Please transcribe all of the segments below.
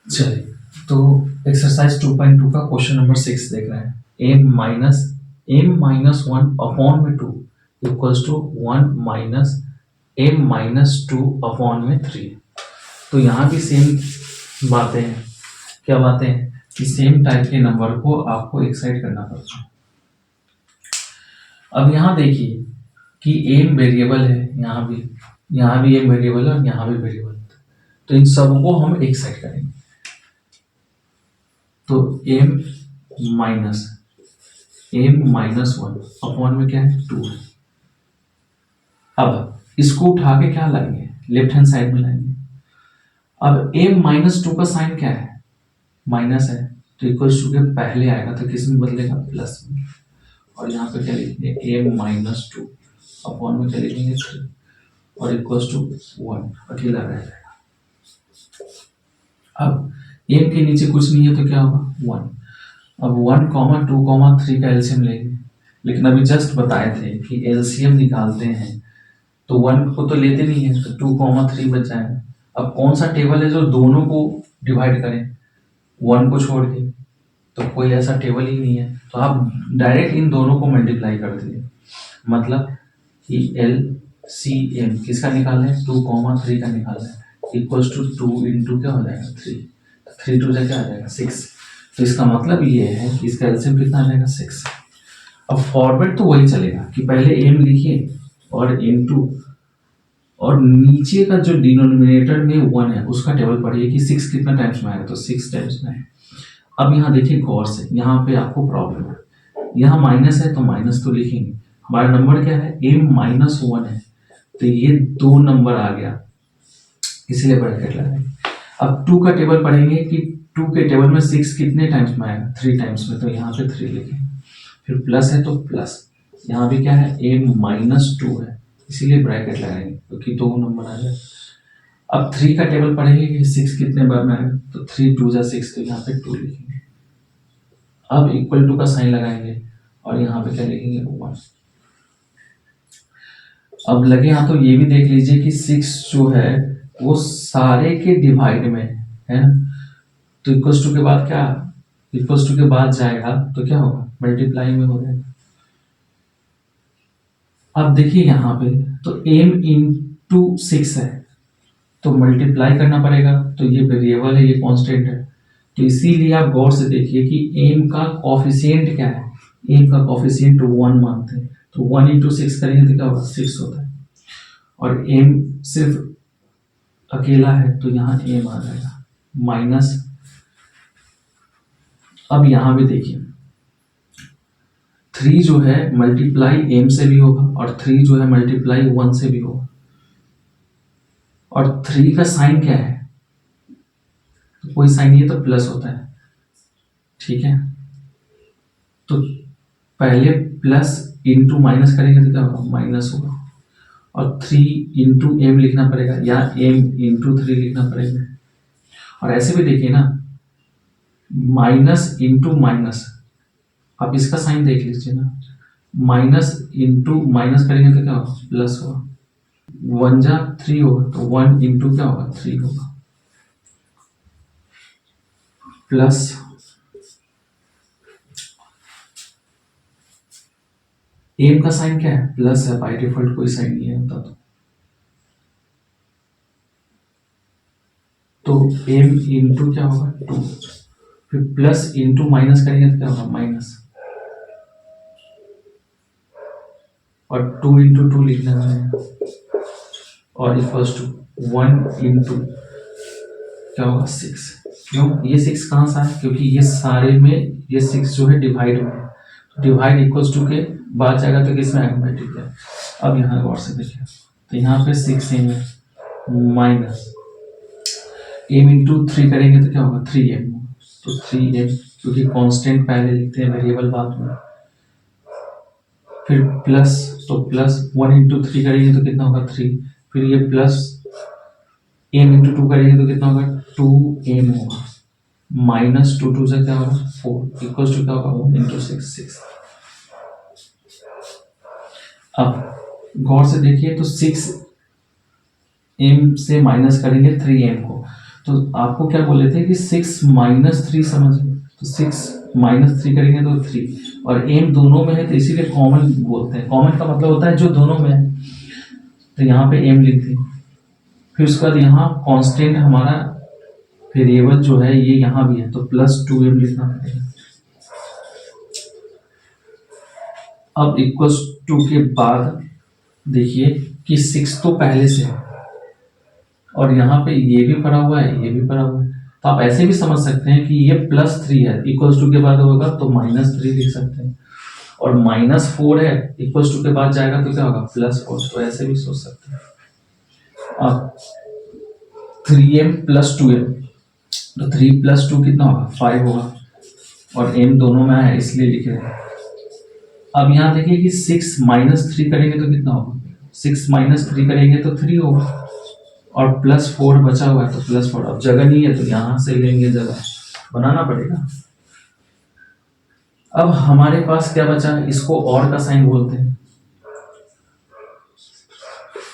चलिए, तो एक्सरसाइज 2.2 का क्वेश्चन नंबर 6 देख रहे हैं। m-1 अपॉन में 2 equals to 1 minus m-2 upon में 3। तो यहाँ भी सेम बातें हैं। क्या बातें हैं कि सेम टाइप के नंबर को आपको एक्साइट करना पड़ता है। अब यहाँ देखिए कि m वेरिएबल है, यहाँ भी m वेरिएबल है और यहाँ भी वेरिएबल है। तो इन सबको हम एक्साइट करेंगे। तो m माइनस 1 अपॉन में क्या है 2 है। अब इसको उठा के क्या लाएंगे, लेफ्ट हैंड साइड में लाएंगे। अब m-2 का साइन क्या है, माइनस है, तो इक्वल्स टू के पहले आएगा तो किस में बदलेगा, प्लस में। और यहाँ पे क्या लिखेंगे m-2 अपॉन में क्या लिखेंगे 3 और इक्वल्स टू 1 अकेला रह जाएगा। अब m के नीचे कुछ नहीं है तो क्या होगा 1। अब 1, 2, 3 का एलसीएम लेंगे, लेकिन अभी जस्ट बताए थे कि एलसीएम निकालते हैं तो 1 को तो लेते नहीं है, तो 2, 3 बच जाएगा। अब कौन सा टेबल है जो दोनों को डिवाइड करें 1 को छोड़ के, तो कोई ऐसा टेबल ही नहीं है। तो आप डायरेक्ट इन दोनों को मल्टीप्लाई कर दीजिए, मतलब कि एलसीएम किसका निकालना है 2, 3 का निकालना है, इक्वल्स टू 2 इंटू क्या हो जाएगा 3, 3 2 क्या आ जाएगा 6। तो इसका मतलब ये है कि इसका एलसीएम कितना आ जाएगा 6। अब फॉरवर्ड तो वही चलेगा कि पहले एम लिखिए और इनटू और नीचे का जो डिनोमिनेटर में 1 है उसका टेबल पढ़िए कि 6 कितना टाइम्स में आएगा, तो 6 टाइम्स में है। अब यहाँ देखिए गौर से, यहाँ पे आपको प्रॉब्लम है, यहाँ माइनस है तो माइनस तो लिखेंगे। हमारा नंबर क्या है m-1 है, तो ये 2 नंबर आ गया, इसलिए ब्रैकेट लगाएंगे। अब 2 का टेबल पढ़ेंगे कि 2 के टेबल में 6 कितने टाइम्स में आएगा, 3 टाइम्स में, तो यहाँ पे 3 लिखेंगे। फिर प्लस है तो प्लस, यहाँ भी क्या है m-2 है, इसीलिए ब्रैकेट लगाएंगे क्योंकि 2 नंबर आ जाए। अब 3 का टेबल पढ़ेंगे कि 6 कितने बार में आएगा, तो 3 2 6, तो यहाँ पे 2 लिखेंगे। अब इक्वल टू का साइन लगाएंगे और यहाँ पे क्या लिखेंगे 1। अब लगे हाँ तो ये भी देख लीजिए कि 6 जो है वो सारे के डिवाइड में है, तो इक्वल्स टू के बाद क्या, इक्वल्स टू के बाद जाएगा तो क्या होगा मल्टीप्लाई में हो जाएगा। अब देखिए यहाँ पे तो m-6 है तो मल्टीप्लाई करना पड़ेगा, तो ये वेरिएबल है, ये कांस्टेंट है, तो इसीलिए आप गौर से देखिए कि m का कॉफिशिएंट क्या है, m का कॉफिशिएंट 1 मानते हैं, तो 1 इंटू 6 करेंगे तो क्या होगा 6 होता है, और m सिर्फ अकेला है तो यहाँ m आ जाएगा माइनस। अब यहाँ भी देखिए 3 जो है मल्टीप्लाई m से भी होगा और 3 जो है मल्टीप्लाई 1 से भी होगा, और 3 का साइन क्या है, तो कोई साइन नहीं है तो प्लस होता है, ठीक है। तो पहले प्लस इंटू माइनस करेंगे तो क्या होगा माइनस होगा, और 3 इंटू एम लिखना पड़ेगा या m इंटू 3 लिखना पड़ेगा। और ऐसे भी देखिए ना, माइनस इंटू माइनस, आप इसका साइन देख लीजिए ना, माइनस इंटू माइनस करेंगे तो क्या होगा प्लस होगा, 1 जा 3 होगा, तो 1 इंटू क्या होगा 3 होगा, प्लस एम का साइन क्या है प्लस है, बाय डिफॉल्ट कोई साइन नहीं है होता, तो एम इंटू क्या होगा 2, फिर प्लस इंटू माइनस करेंगे तो क्या होगा माइनस, और 2 इंटू 2 लिखना है, और इक्वल्स टू 1 इंटू क्या होगा 6। क्यों ये 6 कहाँ से आया, क्योंकि ये सारे में ये 6 जो है डिवाइड में है, तो डिवाइड इक्वल्स टू के बाद जाएगा तो किस में आएगा मल्टीप्लाई। अब यहाँ गौर से देखिए, तो यहाँ पे 6 एम है माइनस एम इंटू 3 करेंगे तो क्या होगा 3m, तो 3m, क्योंकि कांस्टेंट पहले लिखते हैं वेरिएबल बाद में, फिर प्लस, तो प्लस 1 इंटू 3 करेंगे तो कितना होगा 3, फिर ये प्लस m इंटू 2 करेंगे तो कितना होगा 2m होगा, माइनस 2 2 से क्या होगा 4 इक्वल्स टू क्या होगा 1 इंटू 6। अब गौर से देखिए तो 6m से माइनस करेंगे 3m को, तो आपको क्या बोले थे कि 6 - 3 समझिए, तो 6 - 3 करेंगे तो 3, और एम दोनों में है तो इसीलिए कॉमन बोलते हैं। कॉमन का मतलब होता है जो दोनों में है, तो यहाँ पे एम लिख दी। फिर उसके बाद यहाँ कांस्टेंट हमारा वेरिएबल जो है ये यहाँ भी है, तो +2m लिखना पड़ेगा। अब इक्वल्स टू के बाद देखिए कि 6 तो पहले से है, और यहाँ पे ये भी पड़ा हुआ है, ये भी पड़ा हुआ है, तो आप ऐसे भी समझ सकते हैं कि ये +3 है, इक्वल्स टू के बाद होगा तो -3 लिख सकते हैं, और -4 है, इक्वल्स टू के बाद जाएगा तो क्या होगा +4, तो ऐसे भी सोच सकते हैं। अब 3m + 2m, तो 3 + 2 कितना होगा 5 होगा, और m दोनों में है इसलिए लिख रहे हैं। अब यहाँ देखिए कि 6 - 3 करेंगे तो कितना होगा, 6 - 3 करेंगे तो 3 होगा, और +4 बचा हुआ है तो +4। अब जगह नहीं है तो यहां से लेंगे, जगह बनाना पड़ेगा। अब हमारे पास क्या बचा, इसको और का साइन बोलते हैं।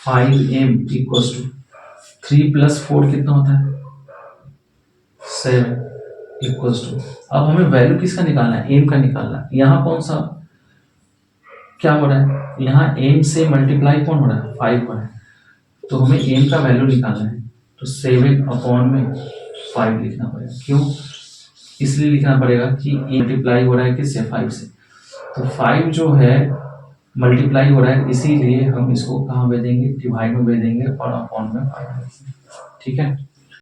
5m = 3 + 4 कितना होता है 7 = अब हमें वैल्यू किसका निकालना है, एम का निकालना है। यहाँ कौन सा क्या हो रहा है, यहाँ एम से मल्टीप्लाई कौन हो रहा है 5 हो रहा है, तो हमें एम का वैल्यू निकालना है, तो 7/5 लिखना पड़ेगा। क्यों, इसलिए लिखना पड़ेगा कि मल्टीप्लाई हो रहा है किससे 5 से, तो 5 जो है मल्टीप्लाई हो रहा है, इसीलिए हम इसको कहाँ भेजेंगे, डिवाइड में भेजेंगे और अपॉन में 5 भेजेंगे। ठीक है।